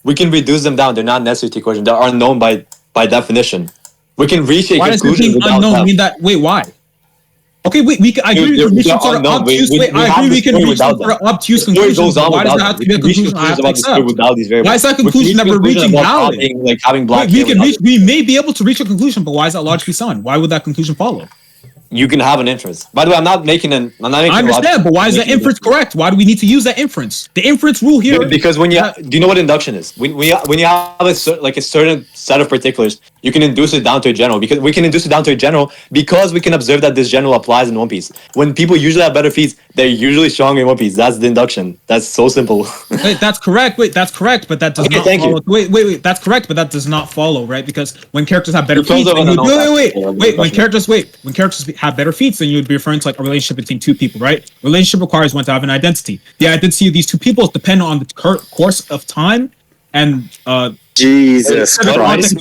we can reduce them down. They're not necessary to equation. They are unknown by definition. We can reach a conclusion without unknown them. mean that? Wait, why? Okay, wait. I agree we can reach some sort of obtuse. I agree we can reach some sort of obtuse conclusion. Why does that have to be a conclusion I have to accept? Why is that conclusion that we're reaching valid? Like having black. We may be able to reach a conclusion, but why is that logically sound? Why would that conclusion follow? You can have an inference. By the way, I'm not making. I understand, but why is that inference correct? Why do we need to use that inference? The inference rule here. Because do you know what induction is? When you have a certain set of particulars, you can induce it down to a general. Because we can induce it down to a general because we can observe that this general applies in One Piece. When people usually have better feats, they're usually stronger in One Piece. That's the induction. That's so simple. Wait, that's correct. That's correct, but that does not follow. Wait, that's correct, but that does not follow, right? Because when characters have better feats, when characters have better feats, then you would be referring to like a relationship between two people, right? Relationship requires one to have an identity. The identity of these two people is dependent on the course of time and Jesus Christ.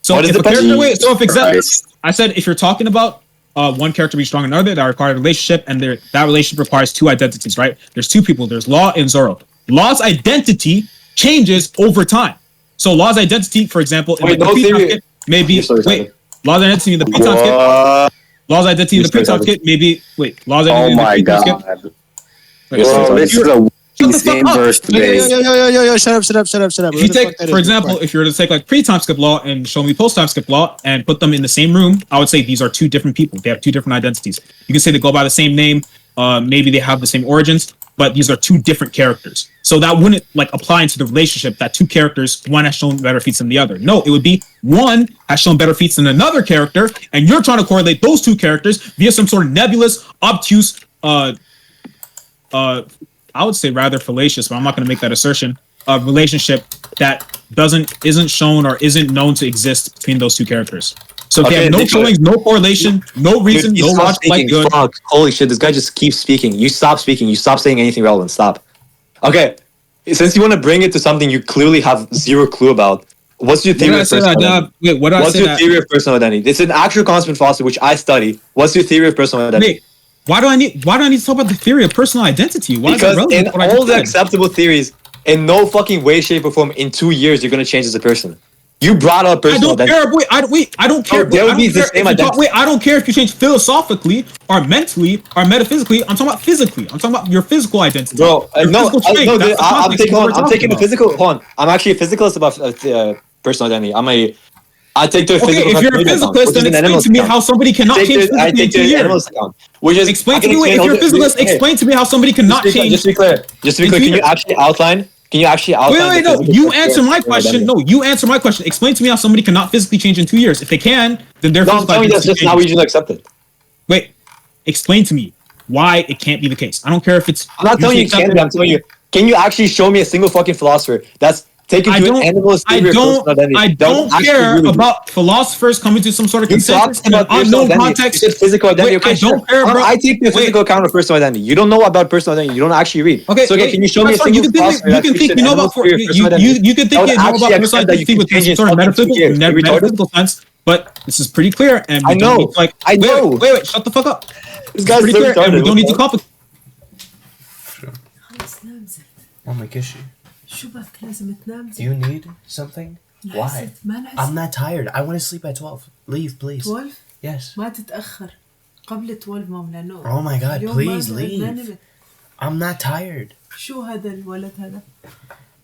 So if exists, I said if you're talking about one character being stronger than another, that requires a relationship, and that relationship requires two identities, right? There's two people. There's Law and Zoro. Law's identity changes over time. So Law's identity, for example, in the pre-time may be Law's identity in the pre-time skip. Law's identity in the pre-time skip maybe Law's identity in the pre-time skip. This is a same verse today. Yo, shut up. If you take, for example, if you were to take like pre-time skip Law and show me post-time skip Law and put them in the same room, I would say these are two different people. They have two different identities. You can say they go by the same name, maybe they have the same origins, but these are two different characters. So that wouldn't like apply into the relationship that two characters, one has shown better feats than the other. No, it would be one has shown better feats than another character, and you're trying to correlate those two characters via some sort of nebulous, obtuse, I would say rather fallacious, but I'm not going to make that assertion, a relationship that isn't shown or isn't known to exist between those two characters. So if you have no showings, no correlation, no reason, no logic, like good. Fuck. Holy shit, this guy just keeps speaking. You stop speaking. You stop saying anything relevant. Stop. Okay, since you want to bring it to something you clearly have zero clue about, what's your theory of personal identity? What's your theory of personal identity? It's an actual concept philosophy, which I study. What's your theory of personal identity? Why do I need to talk about the theory of personal identity? Why because in all the acceptable theories, in no fucking way, shape, or form, in 2 years, you're gonna change as a person. You brought up personal identity. I don't care. There would be the same identity. I don't care if you change philosophically or mentally or metaphysically. I'm talking about physically. I'm talking about your physical identity. Bro, I'm taking the physical. Hold on. I'm actually a physicalist about personal identity. I take the physical. If you're a physicalist, then explain to me how somebody cannot change physically in 2 years. Explain to me if you're a physicalist. Explain to me how somebody cannot change. Just to be clear. Can you actually outline? Wait, no. You answer my question. No, you answer my question. Explain to me how somebody cannot physically change in 2 years. If they can, then they're. No, I'm telling you that's just not usually accepted. Wait, explain to me why it can't be the case. I don't care if it's. I'm not telling you it can't be. I'm telling you. Can you actually show me a single fucking philosopher that's taken to an animalist theory of personal identity? I don't care about philosophers coming to some sort of consensus in an unknown context. Physical identity. I don't care, bro. I take the physical account of personal identity. You don't know about personal identity. You don't actually read. Okay, so can you show me a single philosopher you can think you know about personal identity with some sort of metaphysical sense, but this is pretty clear. And I know. Wait, shut the fuck up. This guy's pretty clear, and we don't need to complicate. Oh my gosh. شو بك لازم تنام؟ Do you need something? Why? I'm not tired. I want to sleep at 12. Leave, please. 12? Yes. ما تتأخر. قبل 12 ممنوع نوم. Oh my god, please leave. I'm not tired. شو هذا الولد هذا؟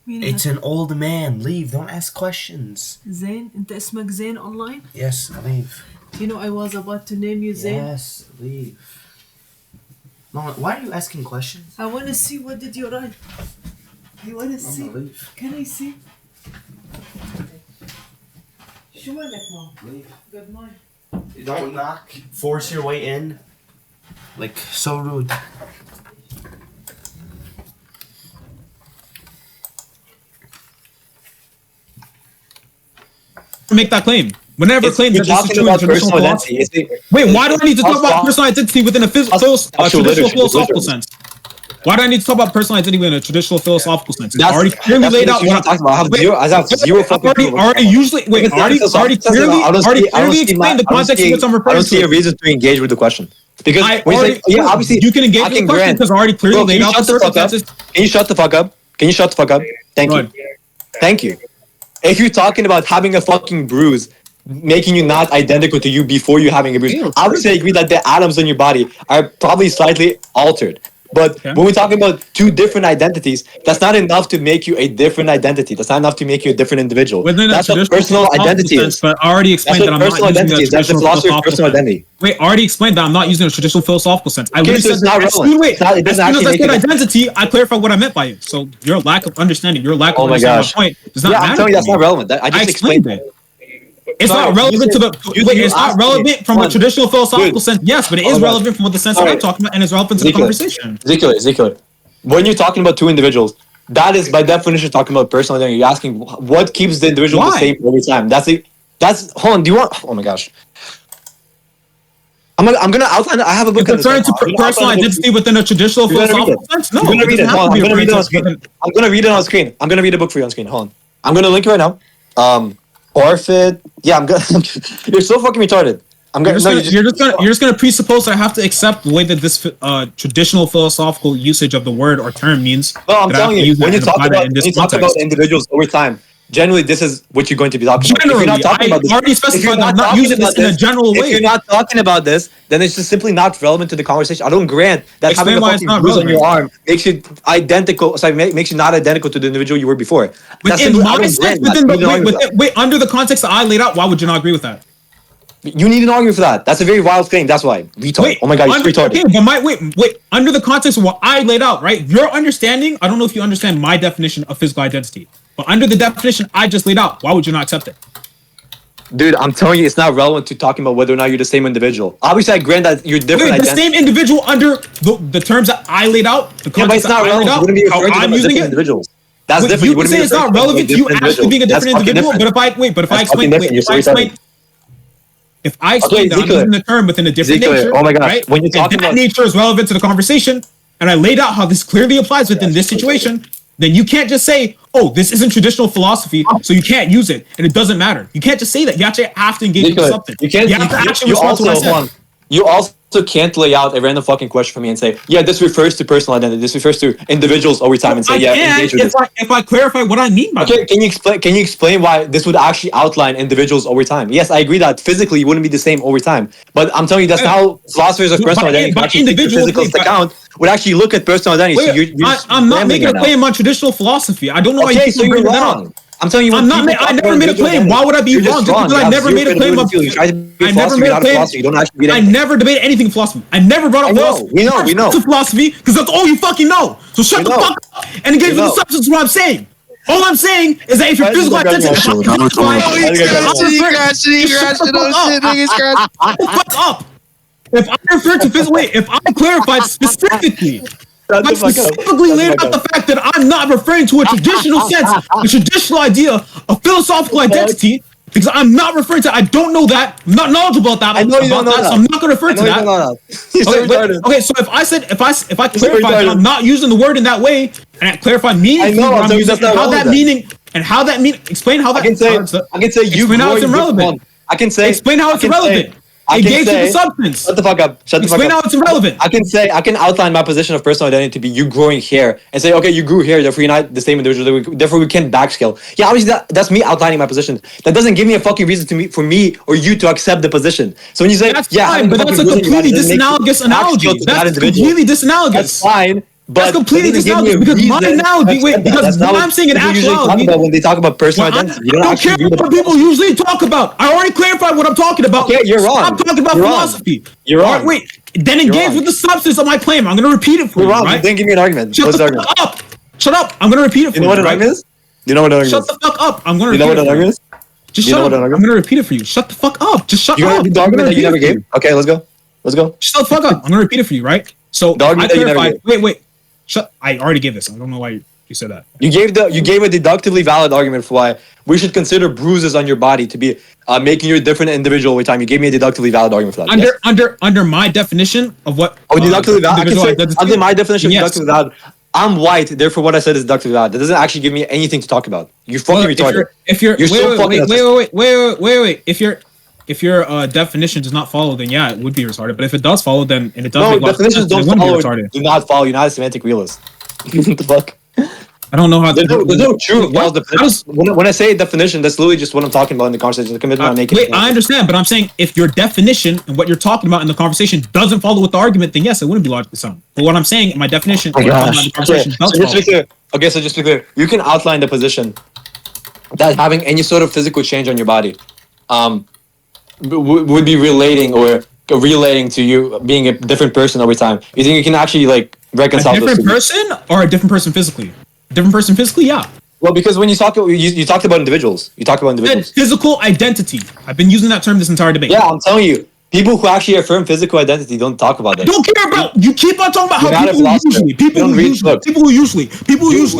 It's an old man. Leave. Don't ask questions. زين؟ أنت اسمك زين online? Yes, leave. You know I was about to name you Zain. Yes, leave. Mama, why are you asking questions? I want to see what did you write. You want to see? Can I see? شو مالك مام؟ Good morning. Don't knock. Force your way in. Like, so rude. Make that claim. Whenever claims that this is true in traditional philosophy. Wait, why do I need to talk about personal identity within a traditional philosophical sense? Why do I need to talk about personal identity within a traditional philosophical sense? It's already clearly laid out what I'm talking about. Already clearly explained the context in which I'm referring to. I don't see a reason to engage with the question. Because obviously you can engage with the question because I already clearly laid out the circumstances. Can you shut the fuck up? Thank you. Thank you. If you're talking about having a fucking bruise, making you not identical to you before you having a bruise, obviously I agree that the atoms in your body are probably slightly altered. But when we're talking about two different identities, that's not enough to make you a different identity. That's not enough to make you a different individual. That's what personal identity is. But I already explained that I'm not using a traditional personal identity. Wait, I already explained that I'm not using a traditional philosophical sense. I literally said that as soon as I said identity, I clarified what I meant by it. So your lack of understanding, your lack of understanding my point does not matter. I'm telling you that's not relevant. I just explained it. It's not relevant to the. It's not relevant from a traditional philosophical sense. Yes, but it is relevant from the sense that I'm talking about, and it's relevant to the conversation. Zkiller. When you're talking about two individuals, that is by definition talking about personal identity. You're asking what keeps the individual the same every time. That's. Hold on. Do you want? Oh my gosh. I'm gonna outline. I have a book. Referring to personal identity within a traditional philosophical sense. No, I'm gonna read it. I'm gonna read it on screen. I'm gonna read it on screen. I'm gonna read a book for you on screen. Hold on. I'm gonna link it right now. Orphan. Yeah, I'm gonna. You're so fucking retarded. You're just gonna presuppose I have to accept the way that this traditional philosophical usage of the word or term means. Well, I'm telling you, when you talk about individuals over time, generally this is what you're going to be talking about. If you're not talking about this, already specified I'm not using this in a general way. If you're not talking about this, then it's just simply not relevant to the conversation. I don't grant that having a fucking bruise on your arm makes you identical. Sorry, makes you not identical to the individual you were before. That's simply, I don't grant that. Wait, under the context that I laid out, why would you not agree with that? You need an argument for that. That's a very wild claim. That's why. Retard. Wait, oh my god, you're retarded. Okay, but wait. Under the context of what I laid out, right? Your understanding, I don't know if you understand my definition of physical identity. But under the definition I just laid out, why would you not accept it? Dude, I'm telling you, it's not relevant to talking about whether or not you're the same individual. Obviously, I grant that you're different. Wait, the same individual under the terms that I laid out? The but it's not relevant. You wouldn't be referring to them as different individuals. That's different. You would say it's not relevant to you actually being a different individual. But if I explain that I'm using the term within a different nature, oh my gosh, right? When you're talking about nature is relevant to the conversation, and I laid out how this clearly applies within this situation, then you can't just say, "Oh, this isn't traditional philosophy, so you can't use it," and it doesn't matter. You can't just say that. You actually have to engage with something. You can't. You have to actually respond to what I said. You also can't lay out a random fucking question for me and say, "Yeah, this refers to personal identity. This refers to individuals over time," and say, engage with if I clarify what I mean by that. Can you explain why this would actually outline individuals over time? Yes, I agree that physically you wouldn't be the same over time, but I'm telling you that's not how philosophers of personal identity actually take the physical account. Would actually look at personal identity. I'm not making a claim on traditional philosophy. I don't know why you so you're wrong. I'm telling you, I never made a claim. Why would I be wrong? Because I never made a claim of. I never made a claim. I never debated anything in philosophy. I never brought up philosophy. We know. Philosophy, because that's all you fucking know. So shut the fuck up and engage with the substance of what I'm saying. All I'm saying is that if your physical identity, fuck up. If I refer to physical, if I clarified specifically. I specifically laid out the fact that I'm not referring to a traditional sense, a traditional idea, a philosophical identity, because I'm not referring to. I don't know that. I'm not knowledgeable about that. I know you don't know that. So I'm not going to refer to that. Okay, so if I clarify that I'm not using the word in that way, and I clarify meaning, I'm using how that meaning and how that mean. Explain how that. I can say you. Explain how it's irrelevant. I can say. Explain how it's irrelevant. Engage with the substance. Shut the fuck up. Explain how it's irrelevant. I can outline my position of personal identity to be you growing hair and say, okay, you grew hair, therefore you're not the same individual, therefore we can't backscale. Yeah, obviously that's me outlining my position. That doesn't give me a fucking reason for me or you to accept the position. So when you say, that's fine, but that's a completely disanalogous analogy. That's completely disanalogous. That's fine. But that's completely disanalogous because my analogy, because what I'm saying in actuality, when they talk about personal identity, you don't care what people usually talk about. I already clarified what I'm talking about. Okay, you're wrong. I'm talking about philosophy. You're wrong. Wait, then engage with the substance of my claim. I'm going to repeat it for you. You're wrong. You didn't give me an argument. Shut the fuck up. Shut up. I'm going to repeat it for you. You know what an argument is? You know what an argument is? Shut the fuck up. I'm going to repeat it. You know what an argument is? Just shut up. I'm going to repeat it for you. Shut the fuck up. Just shut up. You want to repeat the argument that you never gave? Okay, let's go. Shut the fuck up. I'm going to repeat it for you, right? So I clarified. Wait. I already gave this. I don't know why you said that. You gave a deductively valid argument for why we should consider bruises on your body to be making you a different individual every time. You gave me a deductively valid argument for that. Under my definition of what deductively valid. Under my definition of deductively valid, I'm white, therefore what I said is deductively valid. That doesn't actually give me anything to talk about. You're fucking retarded. Wait. If your definition does not follow, then yeah, it would be retarded. But if it does follow, then and it does definitions don't follow. Do not follow. You're not a semantic realist. What the fuck? I don't know how. There's no true false definition. When I say definition, that's literally just what I'm talking about in the conversation. The commitment I'm making. Wait, I understand, but I'm saying if your definition and what you're talking about in the conversation doesn't follow with the argument, then yes, it wouldn't be logically sound. But what I'm saying, my definition, so just to be clear. Okay, so just to be clear, you can outline the position that having any sort of physical change on your body, would be relating to you being a different person over time. You think you can actually like reconcile a different person or a different person physically? A different person physically, yeah. Well, because when you talked about individuals. You talked about individuals. Physical identity. I've been using that term this entire debate. Yeah, I'm telling you. People who actually affirm physical identity don't talk about that. I don't care about. You keep on talking about how people who usually.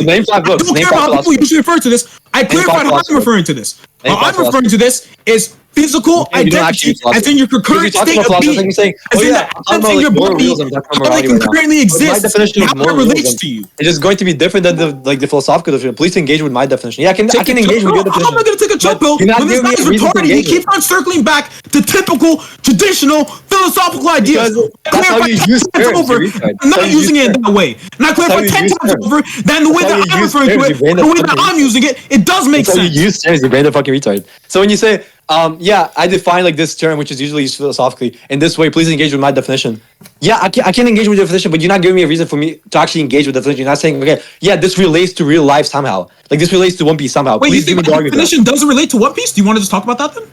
Name 5 books. I don't care about how people usually refer to this. I clarified how I'm referring to this. How I'm referring to this is physical identity, as in your current state of being, as in the essence in your body, how they can currently exist, how it relates to you. It is going to be different than the philosophical definition. Please engage with my definition. Yeah, I can engage with your definition. How am I going to take a jump pill when this guy is retarded? He keeps on circling back to typical, traditional, philosophical ideas. That's how you use terms. I'm not using it in that way. And I clarify 10 times over that the way that I'm referring to it, the way that I'm using it, it does make sense. You use terms, your brain a fucking retard. So when you say, yeah, I define like this term, which is usually used philosophically, in this way, please engage with my definition. Yeah, I can engage with your definition, but you're not giving me a reason for me to actually engage with the definition. You're not saying, okay, yeah, this relates to real life somehow. Like this relates to One Piece somehow. Wait, please you think my definition doesn't relate to One Piece? Do you want to just talk about that then?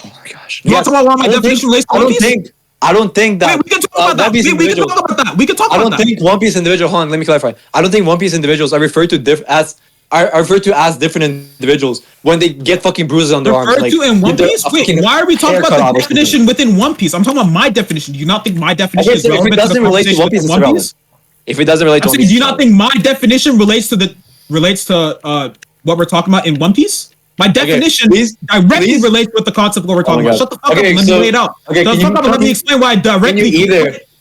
Oh my gosh. You want to talk about why my definition relates to One Piece? I don't think that. Wait, we can talk about that. We can talk about that. We can talk about that. I don't think One Piece individual. Hold on, let me clarify. I don't think One Piece individuals are referred to as different individuals when they get fucking bruises on their arms. Referred to in One Piece? Wait, why are we talking about the definition within One Piece? I'm talking about my definition. Do you not think my definition is relevant to the conversation within One Piece? If it doesn't relate to One Piece, do you not think my definition relates to what we're talking about in One Piece? My definition directly relates with the concept of what we're talking about. Shut the fuck up and let me lay it out. Shut the fuck up and let me explain why directly.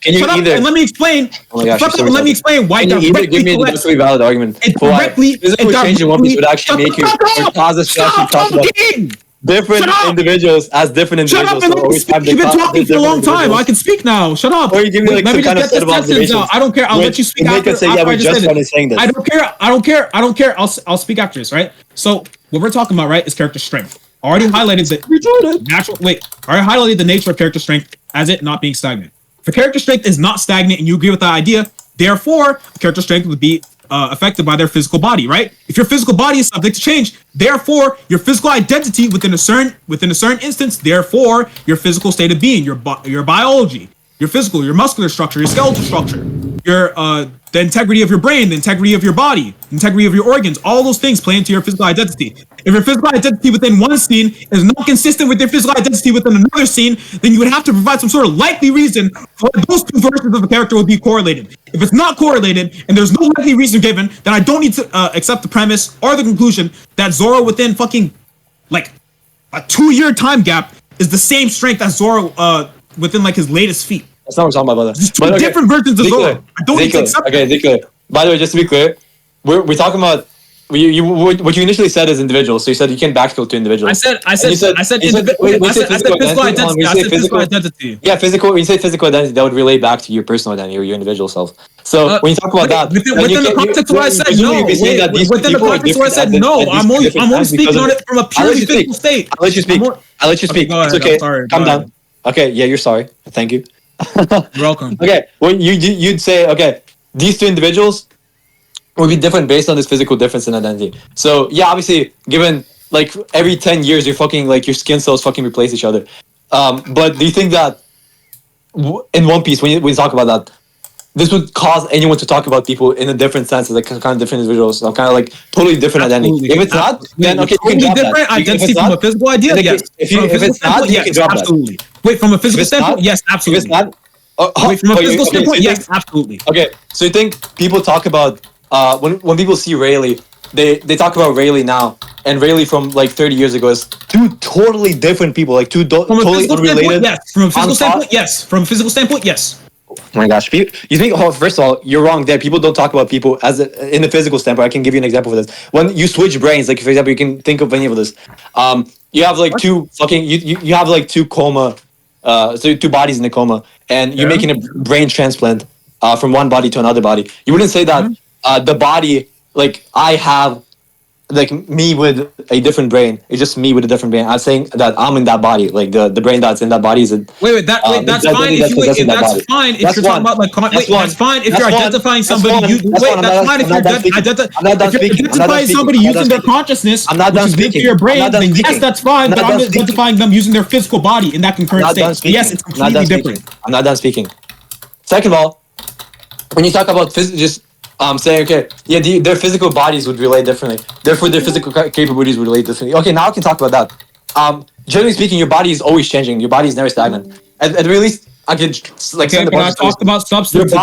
Shut up and let me explain. Shut up and let me explain why directly. Can you give me a directly valid argument for why physical change in One Piece would actually make you or cause us to actually talk about different individuals as different individuals? Shut up and let me speak. You've been talking for a long time. I can speak now. Shut up. Or you give me like some kind of set of observations. I don't care. I'll let you speak after. Yeah, we just started saying this. I don't care. I'll speak after this, right? So what we're talking about, right, is character strength. Already highlighted the nature of character strength as it not being stagnant. If character strength is not stagnant and you agree with that idea, therefore character strength would be affected by their physical body, right? If your physical body is subject to change, therefore your physical identity within a certain instance, therefore your physical state of being, your biology, your physical, your muscular structure, your skeletal structure, your the integrity of your brain, the integrity of your body, the integrity of your organs, all those things play into your physical identity. If your physical identity within one scene is not consistent with your physical identity within another scene, then you would have to provide some sort of likely reason for those two versions of the character would be correlated. If it's not correlated and there's no likely reason given, then I don't need to accept the premise or the conclusion that Zoro within fucking like a 2-year time gap is the same strength as Zoro within like his latest feat. That's not what we're talking about, brother. There's two different versions of Zoro. I don't need to accept that. Zkiller. By the way, just to be clear, we're talking about what you initially said is individuals. So you said you can backskill to individuals. I said physical identity. Yeah, physical. When you say physical identity, that would relate back to your personal identity or your individual self. So when you talk about that, within the context where I said no, within the context where I said no, I'm only speaking on it from a purely physical state. I'll let you speak. It's okay. Calm down. Okay. Yeah, you're sorry. Thank you. You're welcome. Okay, when you'd say, okay, these two individuals would be different based on this physical difference in identity. So yeah, obviously, given like every 10 years, you're fucking like your skin cells fucking replace each other. But do you think that in One Piece, when you talk about that, this would cause anyone to talk about people in a different sense, like kind of different individuals, kind of like totally different identity? If it's not, then okay, you can drop different that. Identity from a physical idea, yes. If it's not, you can drop absolutely. Wait, from a physical standpoint, yes, absolutely. If it's not, wait, from a physical standpoint, yes, absolutely. Okay, so you think people talk about when people see Rayleigh, they talk about Rayleigh now and Rayleigh from like 30 years ago is two totally different people, like two totally unrelated. Yes, from a physical standpoint, yes. From a physical standpoint, yes. Oh my gosh, you think? Oh, first of all, you're wrong there. People don't talk about people as in the physical standpoint. I can give you an example for this. When you switch brains, like for example, you can think of any of this. You have like two fucking you have like two coma, so two bodies in a coma, and you're making a brain transplant from one body to another body. You wouldn't say that the body like I have like me with a different brain. It's just me with a different brain. I'm saying that I'm in that body. Like the brain that's in that body is. That's fine if you that's fine if you're talking about like that's fine if you're identifying somebody. That's fine if you're identifying somebody using their consciousness. I'm not done speaking. Your brain, then yes, that's fine. But I'm identifying them using their physical body in that concurrent state. Yes, it's completely different. I'm not done speaking. Second of all, when you talk about just saying, okay, yeah, their physical bodies would relate differently. Therefore, their physical capabilities would relate differently. Okay, now I can talk about that. Generally speaking, your body is always changing. Your body is never stagnant. At very least, I could like. Okay, but I talked about substance. Your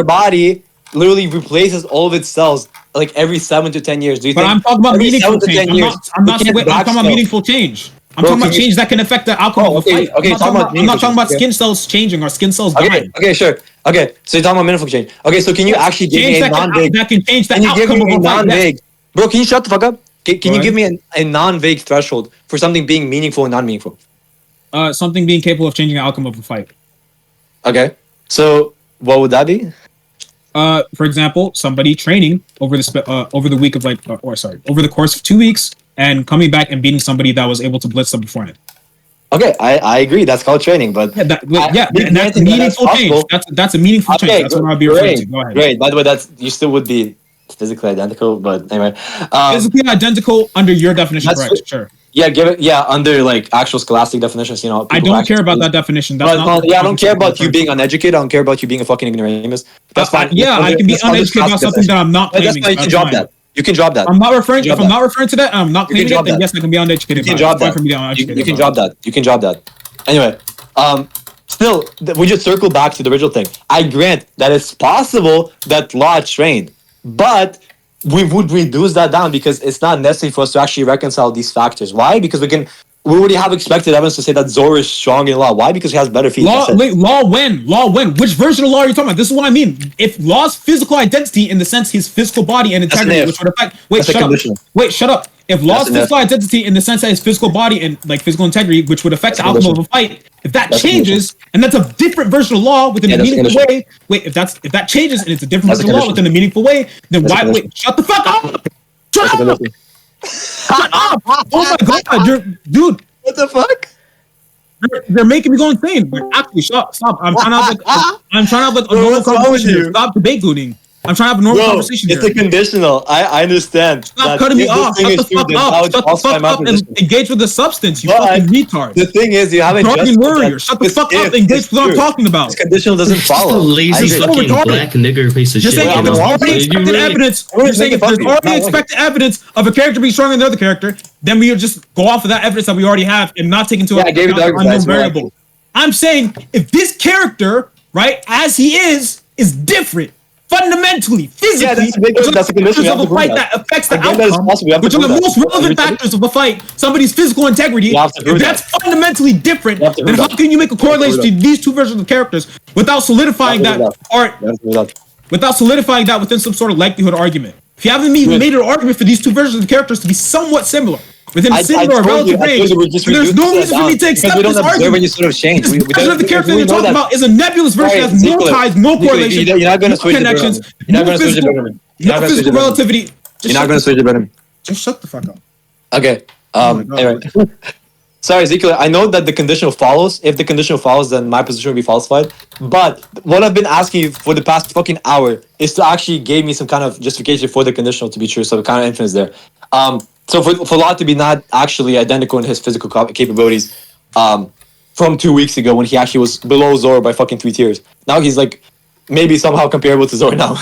body literally replaces all of its cells like every 7 to 10 years. Do you think? But I'm talking about meaningful change. I'm talking about meaningful change. I'm talking about change that can affect the outcome of a fight. I'm not talking about skin cells changing or skin cells dying. Okay, sure. Okay, so you're talking about meaningful change. Okay, so can you actually give me a non-vague? That can change the outcome of a non-vague. Bro, can you shut the fuck up? Can you give me a non-vague threshold for something being meaningful and non-meaningful? Something being capable of changing the outcome of a fight. Okay, so what would that be? For example, somebody training over the week of over the course of 2 weeks and coming back and beating somebody that was able to blitz them beforehand. Okay, I agree. That's called training, but and that's a meaningful change. That's a meaningful change. That's what I'll be referring to. Go ahead. Great. By the way, you still would be physically identical, but anyway. Physically identical under your definition, correct? Sure. Yeah, give it. Yeah, under like actual scholastic definitions, you know. I don't care about that definition. I don't care about you being uneducated. I don't care about you being a fucking ignoramus. That's fine. I can be uneducated about something that I'm not claiming. That's fine. You can drop that. You can drop that. I'm not referring. If I'm not referring to that, I'm not claiming it. Then yes, I can be uneducated. You can drop that. You can drop that. You can drop that. Anyway, still, we just circle back to the original thing. I grant that it's possible that Law trained, but we would reduce that down because it's not necessary for us to actually reconcile these factors. Why? Because we already have expected evidence to say that Zoro is strong in Law. Why? Because he has better feet. Law when? Which version of Law are you talking about? This is what I mean. If Law's physical identity, in the sense his physical body and integrity, which would affect. Shut up. If Law's physical identity, in the sense that his physical body and like physical integrity, which would affect the outcome of a fight, if that changes, and that's a different version of Law within a meaningful way. If that changes and it's a different version of Law within a meaningful way, then why? Shut the fuck up! Shut up! Shut up! Oh my god, dude! What the fuck? They're making me go insane. Actually, stop! I'm trying to have like a normal conversation. Stop debate gooning. I'm trying to have a normal conversation here. It's a conditional. I understand. Stop cutting me off. Shut the fuck up and engage with the substance, you fucking retard. The thing is, you haven't just... warrior. Shut the fuck up and engage with what I'm talking about. This conditional doesn't follow. Lazy fucking black nigger piece of shit. You're saying there's already expected evidence. You're saying if there's already expected evidence of a character being stronger than another character, then we just go off of that evidence that we already have and not take into account the unknown variable. I'm saying if this character, right, as he is different, fundamentally, physically, that's a condition of a fight that affects the outcome, which are the most relevant factors of a fight, somebody's physical integrity, if that's fundamentally different, then how can you make a correlation between these two versions of characters without solidifying that within some sort of likelihood argument? If you haven't even made an argument for these two versions of characters to be somewhat similar, within a similar or relative range, there's no reason for me to accept this argument. This version of the character you're talking about is a nebulous version that has no ties, no correlation, you're not going to switch connections, no physical relativity. You're not going to switch it, Brennan. Just shut the fuck up. Okay. Anyway. Sorry, Zkiller. I know that the conditional follows. If the conditional follows, then my position will be falsified. But what I've been asking you for the past fucking hour is to actually give me some kind of justification for the conditional to be true. So the kind of inference there. So for Law to be not actually identical in his physical capabilities from 2 weeks ago when he actually was below Zoro by fucking 3 tiers. Now he's like maybe somehow comparable to Zoro now.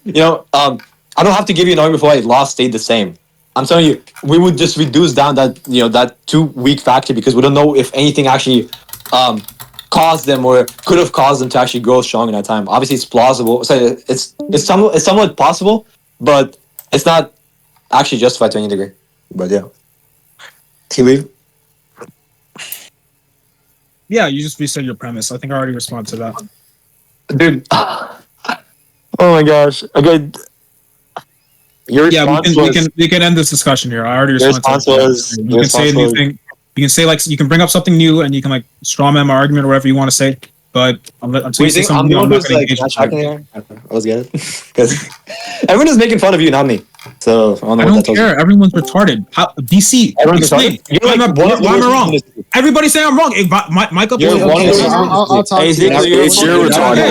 You know, I don't have to give you an argument for why Law stayed the same. I'm telling you, we would just reduce down that, you know, that 2 week factor because we don't know if anything actually caused them or could have caused them to actually grow strong in that time. Obviously, it's plausible. So it's somewhat possible, but it's not actually justified to any degree. But yeah. Can you leave? Yeah, you just reset your premise. I think I already responded to that. Dude. Oh my gosh. Okay. Your we can end this discussion here. I already responded to that. You can say anything. You can say like you can bring up something new and you can like straw man my argument or whatever you want to say. but I'm you think I'm the one who's like not tracking there? I was get it because everyone is making fun of you, not me. So I don't care. Everyone's retarded. How, DC, explain. Why am I wrong? Everybody's saying I'm wrong. Hey, Mike up. I'll talk to you. It's your retarded.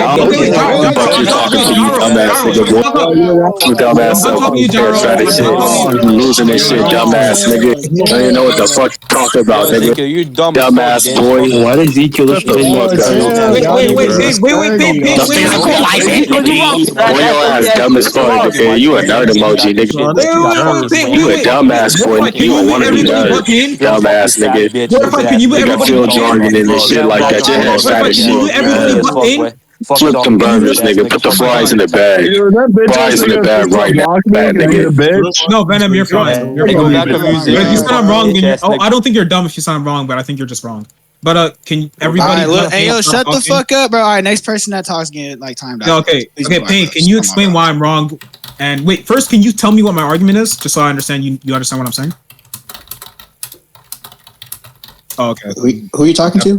Losing this shit, dumbass nigga. I don't even know what the fuck you talking about, nigga. You Dumbass boy. Why did Zkiller Boy, your ass dumb as fuck, nigga. You a nerd emoji, nigga. You a dumbass boy. You a wanna be nerd. Dumbass nigga. Nigga feel jargon in this shit like that. Your ass fat as shit. Flip them burgers, nigga. Put the fries in the bag. Fries in the bag right now, bad nigga. No, Venom, you're fine. You're fine. If you sound wrong, then I don't think you're dumb if you sound wrong, but I think you're just wrong. But can everybody? All right, look, hey, yo, shut the fuck up, bro. All right, next person that talks get like timed out. Yeah, okay, Payne, can you explain why I'm wrong? And wait, first, can you tell me what my argument is, just so I understand you understand what I'm saying? Oh, okay. Who are you talking to?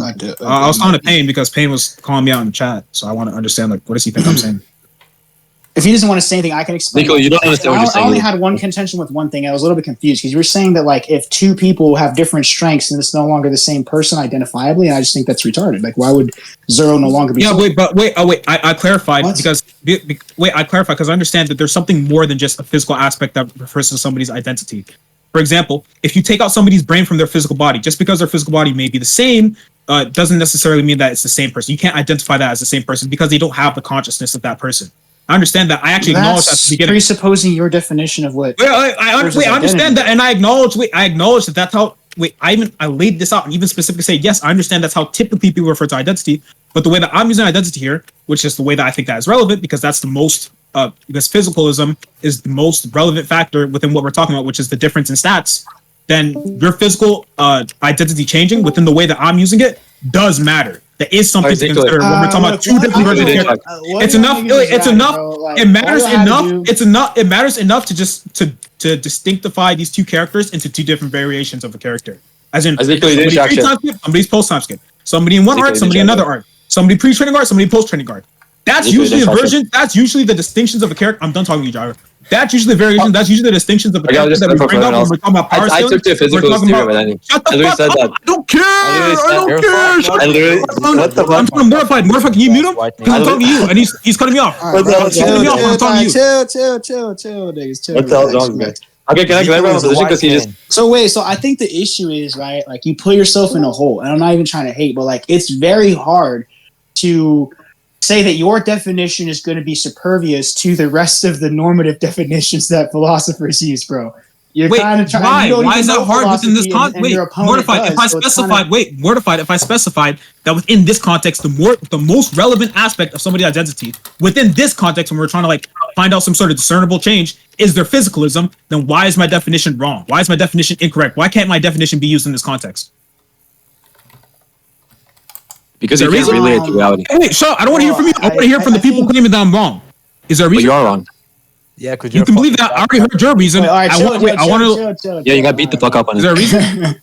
I was talking to Payne because Payne was calling me out in the chat, so I want to understand like what does he think I'm saying. If he doesn't want to say anything, I can explain. Nico, you don't understand what you're saying. I only had one contention with one thing. I was a little bit confused because you were saying that like if two people have different strengths and it's no longer the same person identifiably, and I just think that's retarded. Like, why would Zero no longer be? Yeah, I clarified because I clarified because I understand that there's something more than just a physical aspect that refers to somebody's identity. For example, if you take out somebody's brain from their physical body, just because their physical body may be the same, doesn't necessarily mean that it's the same person. You can't identify that as the same person because they don't have the consciousness of that person. I understand that. I actually acknowledge that at the beginning. Presupposing your definition of what. I understand that, and I acknowledge that that's how. I laid this out and even specifically say yes. I understand that's how typically people refer to identity, but the way that I'm using identity here, which is the way that I think that is relevant, because that's the most. Because physicalism is the most relevant factor within what we're talking about, which is the difference in stats. Then your physical identity changing within the way that I'm using it does matter. There is something to consider when we're talking about two different versions of character. It's enough. It's enough. It matters enough. It's enough. It matters enough to just to distinctify these two characters into two different variations of a character. As in, somebody's pre-time skip, somebody's post-time skip. Somebody in one art, somebody in another art. Somebody pre-training guard, somebody post-training guard. That's usually the version. That's usually the distinctions of a character. I'm done talking to you, Gyro. That's usually the variation. That's usually the distinctions of a character that we bring up when we're talking about power skills. I took the physical theory, but I shut the fuck up. I don't care. What the fuck? I'm talking to Mortified. Mortified, can you mute him? Because I'm talking to you, and he's cutting me off. What the hell? Chill, niggas. Chill. What the hell's wrong, man? Okay, can I clarify my position? Because he just. So wait, so I think the issue is right. Like you put yourself in a hole, and I'm not even trying to hate, but like it's very hard to say that your definition is going to be superfluous to the rest of the normative definitions that philosophers use, bro. You're kind of trying. Why is that hard within this context? Wait, Mortified. If I specified that within this context, the most relevant aspect of somebody's identity within this context, when we're trying to like find out some sort of discernible change, is their physicalism. Then why is my definition wrong? Why is my definition incorrect? Why can't my definition be used in this context? Because you can't relate it to reality. Hey, wait, I don't want to hear from you. I want to hear from the people claiming that I'm wrong. Is there a reason? But you are wrong. Yeah, because you can believe that. I already heard your reason. I want to. Yeah, you got beat the fuck up on it. Is there a reason?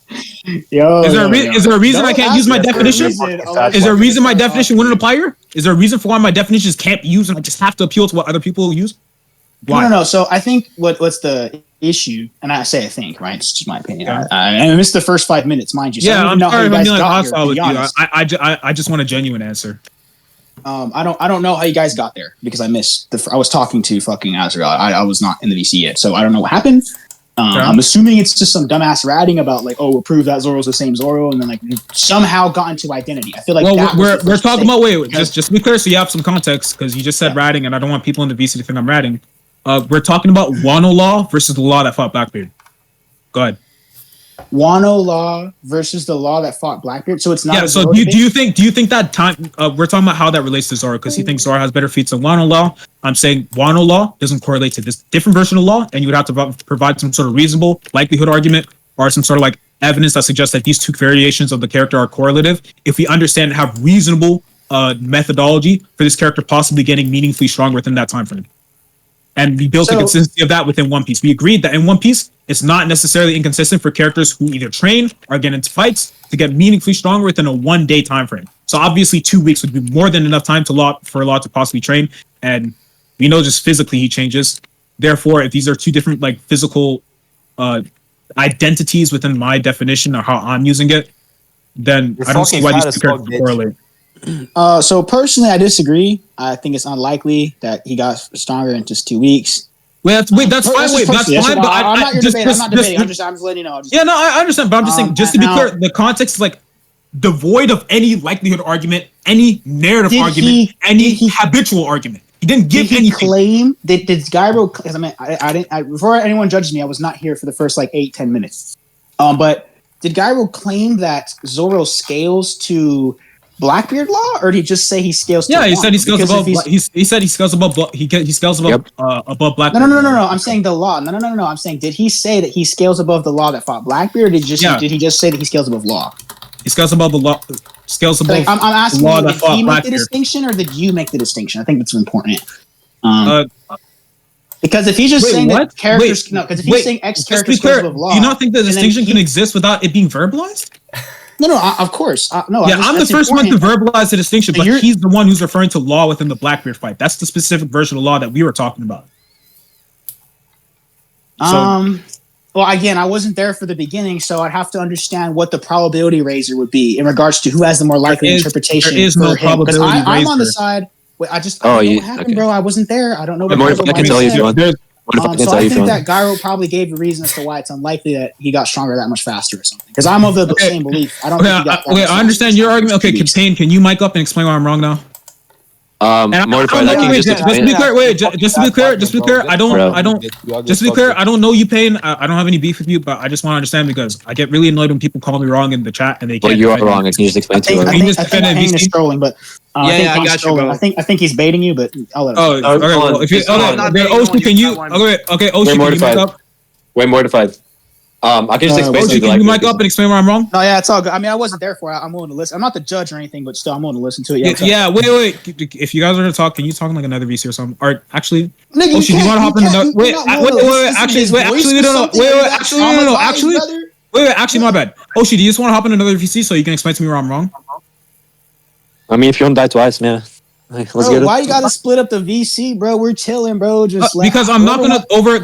Is there a reason I can't use my definition? Is there a reason my definition wouldn't apply here? Is there a reason for why my definitions can't be used and I just have to appeal to what other people use? Why? No. So I think what's the issue, and I say I think, right? It's just my opinion. Yeah. I missed the first 5 minutes, mind you. So yeah, I'm sorry if I'm being hostile with you. I just want a genuine answer. I don't know how you guys got there because I missed I was talking to fucking Azrael. I was not in the VC yet, so I don't know what happened. I'm assuming it's just some dumbass ratting about like, we'll prove that Zoro's the same Zoro, and then like somehow got into identity. I feel like we're talking about just to be clear, so you have some context because you just said ratting, and I don't want people in the VC to think I'm ratting. We're talking about Wano law versus the law that fought Blackbeard. Go ahead. Wano law versus the law that fought Blackbeard. So it's not. Yeah. So do you think that time we're talking about how that relates to Zoro because he thinks Zoro has better feats than Wano law. I'm saying Wano law doesn't correlate to this different version of law, and you would have to provide some sort of reasonable likelihood argument or some sort of like evidence that suggests that these two variations of the character are correlative. If we understand and have reasonable methodology for this character possibly getting meaningfully stronger within that time frame. And we built the consistency of that within One Piece. We agreed that in One Piece, it's not necessarily inconsistent for characters who either train or get into fights to get meaningfully stronger within a 1 day time frame. So obviously 2 weeks would be more than enough time for a lot to possibly train. And we know just physically he changes. Therefore, if these are two different like physical identities within my definition or how I'm using it, then I don't see why these two characters correlate. So personally, I disagree. I think it's unlikely that he got stronger in just 2 weeks. That's fine. That's fine. But I'm not debating. I'm just letting you know. Yeah, no, I understand. But I'm just saying, just to be clear, the context is like devoid of any likelihood argument, any narrative argument, any habitual argument. He didn't give any claim. Did Gyro? Because I didn't. Before anyone judges me, I was not here for the first like 8-10 minutes. But did Gyro claim that Zoro scales to Blackbeard law, or did he just say he scales? Yeah, he said he scales above. He said he scales above. He scales above above Blackbeard. No. I'm saying the law. No. I'm saying, did he say that he scales above the law that fought Blackbeard? Or did he just say that he scales above law? He scales above the law. Scales above. Like, I'm asking, the law did that fought he make Blackbeard. the distinction, or did you make the distinction? I think that's important. Because if he's just saying that characters, because if he's saying X characters scales above law, do you not think the distinction can exist without it being verbalized? No, of course. No, yeah, I'm the first one to verbalize the distinction, but he's the one who's referring to law within the Blackbeard fight. That's the specific version of law that we were talking about. Well, again, I wasn't there for the beginning, so I'd have to understand what the probability raiser would be in regards to who has the more likely interpretation. There is no probability raiser. I'm on the side. Wait, I don't know what happened, bro. I wasn't there. I don't know. More if I can tell you if you want. So I think that Gyro probably gave a reason as to why it's unlikely that he got stronger that much faster or something. Because I'm of the same belief. I don't. I understand your argument. Okay, Contain, can you mic up and explain why I'm wrong now? Just to be clear, I don't know you, Pain. I don't have any beef with you, but I just want to understand because I get really annoyed when people call me wrong in the chat and they can't. Well, you are wrong. Can you just explain to me? I think Pain is trolling, but I got you, bro. I think he's baiting you, but I'll let him. Oh, okay. Well, if you, Oshi, can you? Okay, Oshi, can you mic up? Way mortified. I can just explain to you. Can you mic up and explain where I'm wrong? No, yeah, it's all good. I mean, I wasn't there for it. I'm willing to listen. I'm not the judge or anything, but still, I'm willing to listen to it. Yeah, wait. If you guys are gonna talk, can you talk in like another VC or something? Or actually, Nigga, Oshi, do you want to hop in the Actually, my bad. Oshi, do you just want to hop in another VC so you can explain to me where I'm wrong? I mean, if you don't die twice, man. Let's get it. Why you gotta split up the VC, bro? We're chilling, bro. Just because I'm not gonna over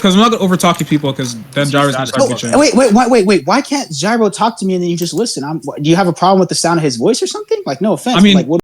talk to people because then Gyro's gonna start bitching. Wait. Why can't Gyro talk to me and then you just listen? Do you have a problem with the sound of his voice or something? Like, no offense. I mean, like, what